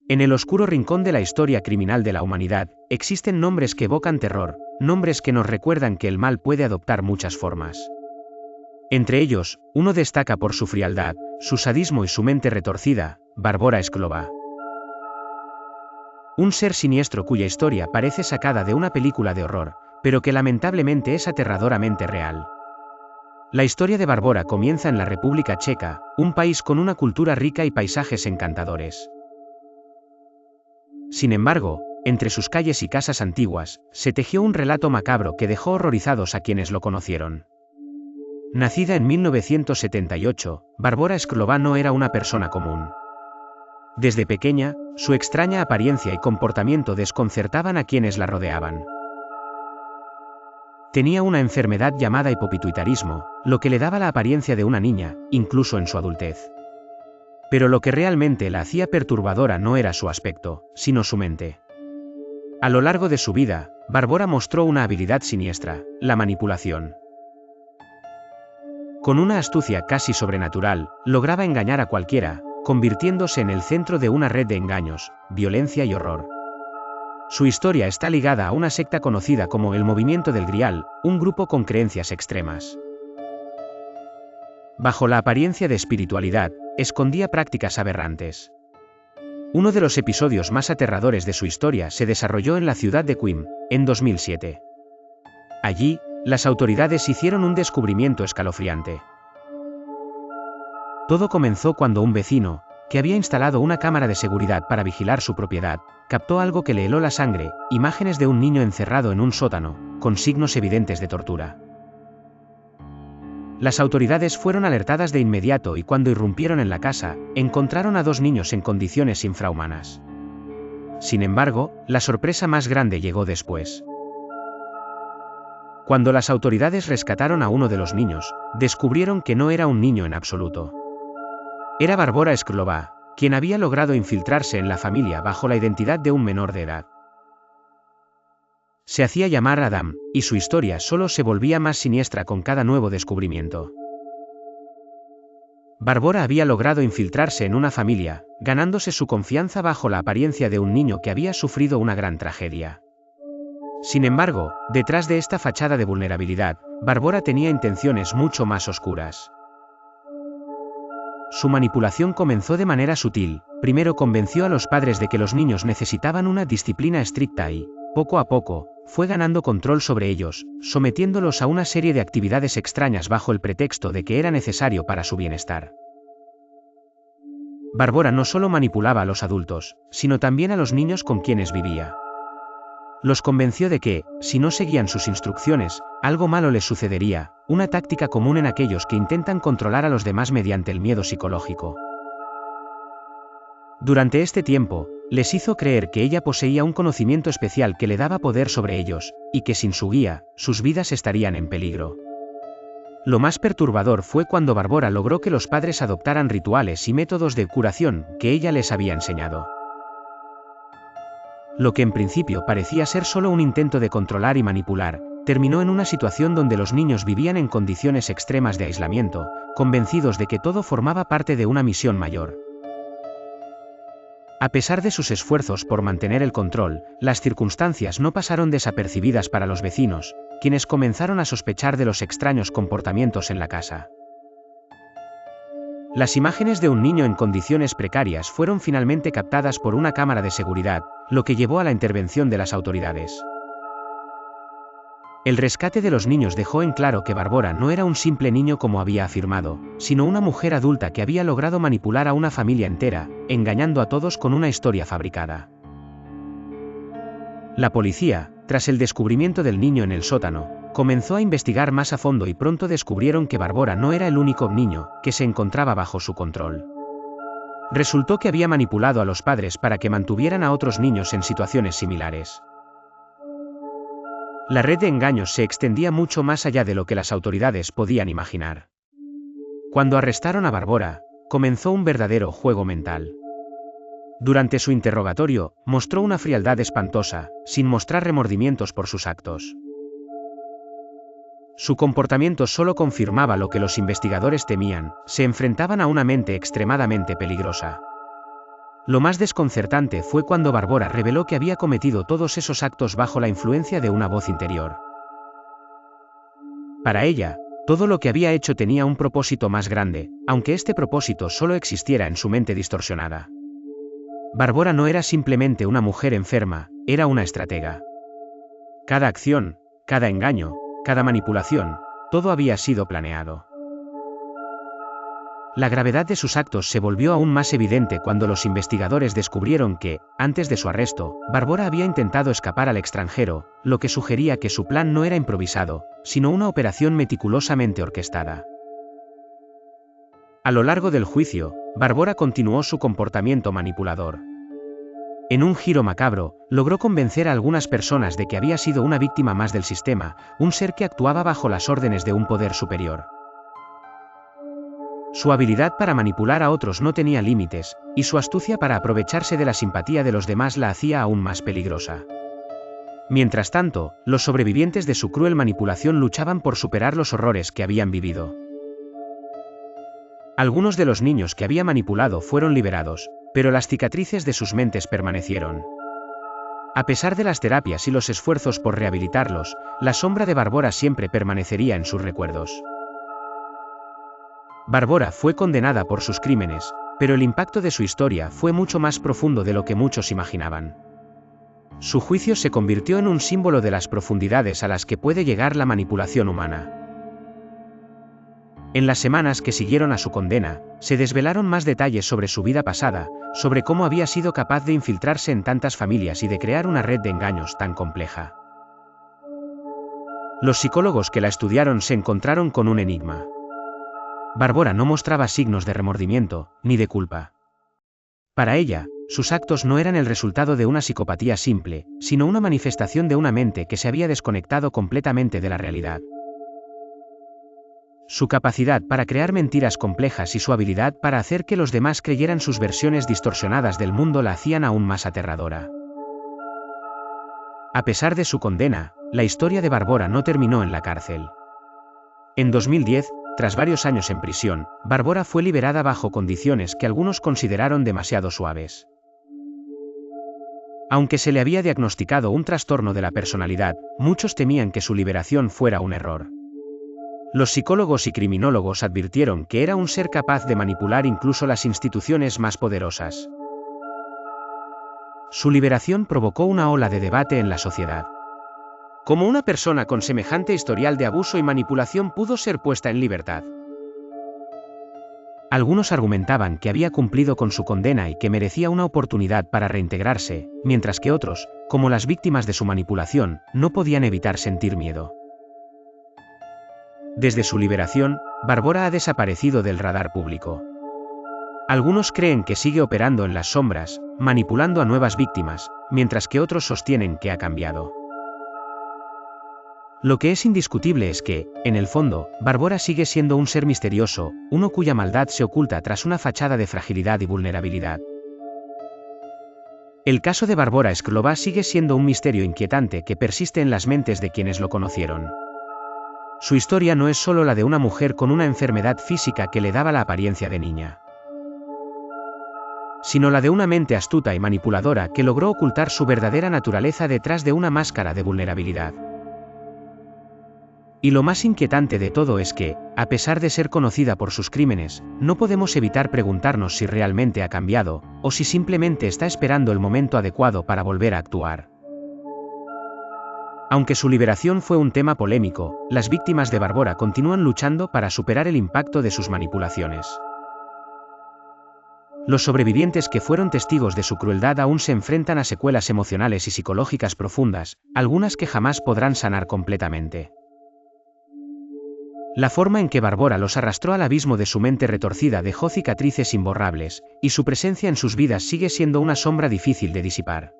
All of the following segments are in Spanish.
En el oscuro rincón de la historia criminal de la humanidad, existen nombres que evocan terror, nombres que nos recuerdan que el mal puede adoptar muchas formas. Entre ellos, uno destaca por su frialdad, su sadismo y su mente retorcida: Barbora Šklová. Un ser siniestro cuya historia parece sacada de una película de horror, pero que lamentablemente es aterradoramente real. La historia de Barbora comienza en la República Checa, un país con una cultura rica y paisajes encantadores. Sin embargo, entre sus calles y casas antiguas, se tejió un relato macabro que dejó horrorizados a quienes lo conocieron. Nacida en 1978, Barbora Šklová no era una persona común. Desde pequeña, su extraña apariencia y comportamiento desconcertaban a quienes la rodeaban. Tenía una enfermedad llamada hipopituitarismo, lo que le daba la apariencia de una niña, incluso en su adultez. Pero lo que realmente la hacía perturbadora no era su aspecto, sino su mente. A lo largo de su vida, Barbora mostró una habilidad siniestra: la manipulación. Con una astucia casi sobrenatural, lograba engañar a cualquiera, convirtiéndose en el centro de una red de engaños, violencia y horror. Su historia está ligada a una secta conocida como el Movimiento del Grial, un grupo con creencias extremas. Bajo la apariencia de espiritualidad, escondía prácticas aberrantes. Uno de los episodios más aterradores de su historia se desarrolló en la ciudad de Quim, en 2007. Allí, las autoridades hicieron un descubrimiento escalofriante. Todo comenzó cuando un vecino, que había instalado una cámara de seguridad para vigilar su propiedad, captó algo que le heló la sangre: imágenes de un niño encerrado en un sótano, con signos evidentes de tortura. Las autoridades fueron alertadas de inmediato y cuando irrumpieron en la casa, encontraron a dos niños en condiciones infrahumanas. Sin embargo, la sorpresa más grande llegó después. Cuando las autoridades rescataron a uno de los niños, descubrieron que no era un niño en absoluto. Era Barbora Šklová, quien había logrado infiltrarse en la familia bajo la identidad de un menor de edad. Se hacía llamar Adam, y su historia solo se volvía más siniestra con cada nuevo descubrimiento. Barbora había logrado infiltrarse en una familia, ganándose su confianza bajo la apariencia de un niño que había sufrido una gran tragedia. Sin embargo, detrás de esta fachada de vulnerabilidad, Barbora tenía intenciones mucho más oscuras. Su manipulación comenzó de manera sutil. Primero convenció a los padres de que los niños necesitaban una disciplina estricta y, poco a poco, fue ganando control sobre ellos, sometiéndolos a una serie de actividades extrañas bajo el pretexto de que era necesario para su bienestar. Barbora no solo manipulaba a los adultos, sino también a los niños con quienes vivía. Los convenció de que, si no seguían sus instrucciones, algo malo les sucedería, una táctica común en aquellos que intentan controlar a los demás mediante el miedo psicológico. Durante este tiempo, les hizo creer que ella poseía un conocimiento especial que le daba poder sobre ellos, y que sin su guía, sus vidas estarían en peligro. Lo más perturbador fue cuando Barbora logró que los padres adoptaran rituales y métodos de curación que ella les había enseñado. Lo que en principio parecía ser solo un intento de controlar y manipular, terminó en una situación donde los niños vivían en condiciones extremas de aislamiento, convencidos de que todo formaba parte de una misión mayor. A pesar de sus esfuerzos por mantener el control, las circunstancias no pasaron desapercibidas para los vecinos, quienes comenzaron a sospechar de los extraños comportamientos en la casa. Las imágenes de un niño en condiciones precarias fueron finalmente captadas por una cámara de seguridad, lo que llevó a la intervención de las autoridades. El rescate de los niños dejó en claro que Barbora no era un simple niño como había afirmado, sino una mujer adulta que había logrado manipular a una familia entera, engañando a todos con una historia fabricada. La policía, tras el descubrimiento del niño en el sótano, comenzó a investigar más a fondo y pronto descubrieron que Barbora no era el único niño que se encontraba bajo su control. Resultó que había manipulado a los padres para que mantuvieran a otros niños en situaciones similares. La red de engaños se extendía mucho más allá de lo que las autoridades podían imaginar. Cuando arrestaron a Barbora, comenzó un verdadero juego mental. Durante su interrogatorio, mostró una frialdad espantosa, sin mostrar remordimientos por sus actos. Su comportamiento solo confirmaba lo que los investigadores temían: se enfrentaban a una mente extremadamente peligrosa. Lo más desconcertante fue cuando Barbora reveló que había cometido todos esos actos bajo la influencia de una voz interior. Para ella, todo lo que había hecho tenía un propósito más grande, aunque este propósito solo existiera en su mente distorsionada. Barbora no era simplemente una mujer enferma, era una estratega. Cada acción, cada engaño, cada manipulación, todo había sido planeado. La gravedad de sus actos se volvió aún más evidente cuando los investigadores descubrieron que, antes de su arresto, Barbora había intentado escapar al extranjero, lo que sugería que su plan no era improvisado, sino una operación meticulosamente orquestada. A lo largo del juicio, Barbora continuó su comportamiento manipulador. En un giro macabro, logró convencer a algunas personas de que había sido una víctima más del sistema, un ser que actuaba bajo las órdenes de un poder superior. Su habilidad para manipular a otros no tenía límites, y su astucia para aprovecharse de la simpatía de los demás la hacía aún más peligrosa. Mientras tanto, los sobrevivientes de su cruel manipulación luchaban por superar los horrores que habían vivido. Algunos de los niños que había manipulado fueron liberados, pero las cicatrices de sus mentes permanecieron. A pesar de las terapias y los esfuerzos por rehabilitarlos, la sombra de Barbora siempre permanecería en sus recuerdos. Barbora fue condenada por sus crímenes, pero el impacto de su historia fue mucho más profundo de lo que muchos imaginaban. Su juicio se convirtió en un símbolo de las profundidades a las que puede llegar la manipulación humana. En las semanas que siguieron a su condena, se desvelaron más detalles sobre su vida pasada, sobre cómo había sido capaz de infiltrarse en tantas familias y de crear una red de engaños tan compleja. Los psicólogos que la estudiaron se encontraron con un enigma. Barbora no mostraba signos de remordimiento, ni de culpa. Para ella, sus actos no eran el resultado de una psicopatía simple, sino una manifestación de una mente que se había desconectado completamente de la realidad. Su capacidad para crear mentiras complejas y su habilidad para hacer que los demás creyeran sus versiones distorsionadas del mundo la hacían aún más aterradora. A pesar de su condena, la historia de Barbora no terminó en la cárcel. En 2010, tras varios años en prisión, Barbora fue liberada bajo condiciones que algunos consideraron demasiado suaves. Aunque se le había diagnosticado un trastorno de la personalidad, muchos temían que su liberación fuera un error. Los psicólogos y criminólogos advirtieron que era un ser capaz de manipular incluso las instituciones más poderosas. Su liberación provocó una ola de debate en la sociedad. ¿Cómo una persona con semejante historial de abuso y manipulación pudo ser puesta en libertad? Algunos argumentaban que había cumplido con su condena y que merecía una oportunidad para reintegrarse, mientras que otros, como las víctimas de su manipulación, no podían evitar sentir miedo. Desde su liberación, Barbora ha desaparecido del radar público. Algunos creen que sigue operando en las sombras, manipulando a nuevas víctimas, mientras que otros sostienen que ha cambiado. Lo que es indiscutible es que, en el fondo, Barbora sigue siendo un ser misterioso, uno cuya maldad se oculta tras una fachada de fragilidad y vulnerabilidad. El caso de Barbora Šklová sigue siendo un misterio inquietante que persiste en las mentes de quienes lo conocieron. Su historia no es solo la de una mujer con una enfermedad física que le daba la apariencia de niña, sino la de una mente astuta y manipuladora que logró ocultar su verdadera naturaleza detrás de una máscara de vulnerabilidad. Y lo más inquietante de todo es que, a pesar de ser conocida por sus crímenes, no podemos evitar preguntarnos si realmente ha cambiado, o si simplemente está esperando el momento adecuado para volver a actuar. Aunque su liberación fue un tema polémico, las víctimas de Barbora continúan luchando para superar el impacto de sus manipulaciones. Los sobrevivientes que fueron testigos de su crueldad aún se enfrentan a secuelas emocionales y psicológicas profundas, algunas que jamás podrán sanar completamente. La forma en que Barbora los arrastró al abismo de su mente retorcida dejó cicatrices imborrables, y su presencia en sus vidas sigue siendo una sombra difícil de disipar.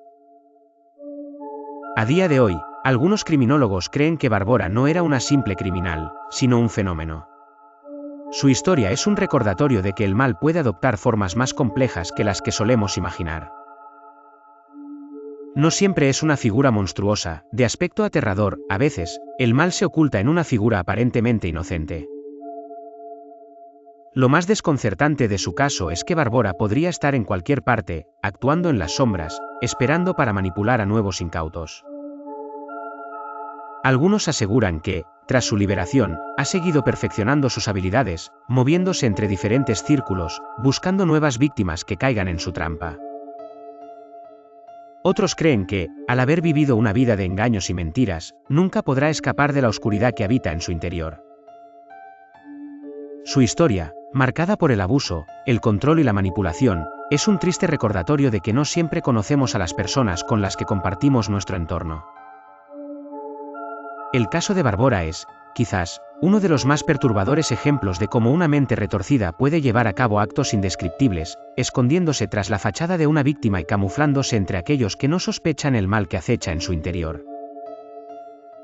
A día de hoy, algunos criminólogos creen que Barbora no era una simple criminal, sino un fenómeno. Su historia es un recordatorio de que el mal puede adoptar formas más complejas que las que solemos imaginar. No siempre es una figura monstruosa, de aspecto aterrador, a veces, el mal se oculta en una figura aparentemente inocente. Lo más desconcertante de su caso es que Barbora podría estar en cualquier parte, actuando en las sombras, esperando para manipular a nuevos incautos. Algunos aseguran que, tras su liberación, ha seguido perfeccionando sus habilidades, moviéndose entre diferentes círculos, buscando nuevas víctimas que caigan en su trampa. Otros creen que, al haber vivido una vida de engaños y mentiras, nunca podrá escapar de la oscuridad que habita en su interior. Su historia, marcada por el abuso, el control y la manipulación, es un triste recordatorio de que no siempre conocemos a las personas con las que compartimos nuestro entorno. El caso de Barbora es, quizás, uno de los más perturbadores ejemplos de cómo una mente retorcida puede llevar a cabo actos indescriptibles, escondiéndose tras la fachada de una víctima y camuflándose entre aquellos que no sospechan el mal que acecha en su interior.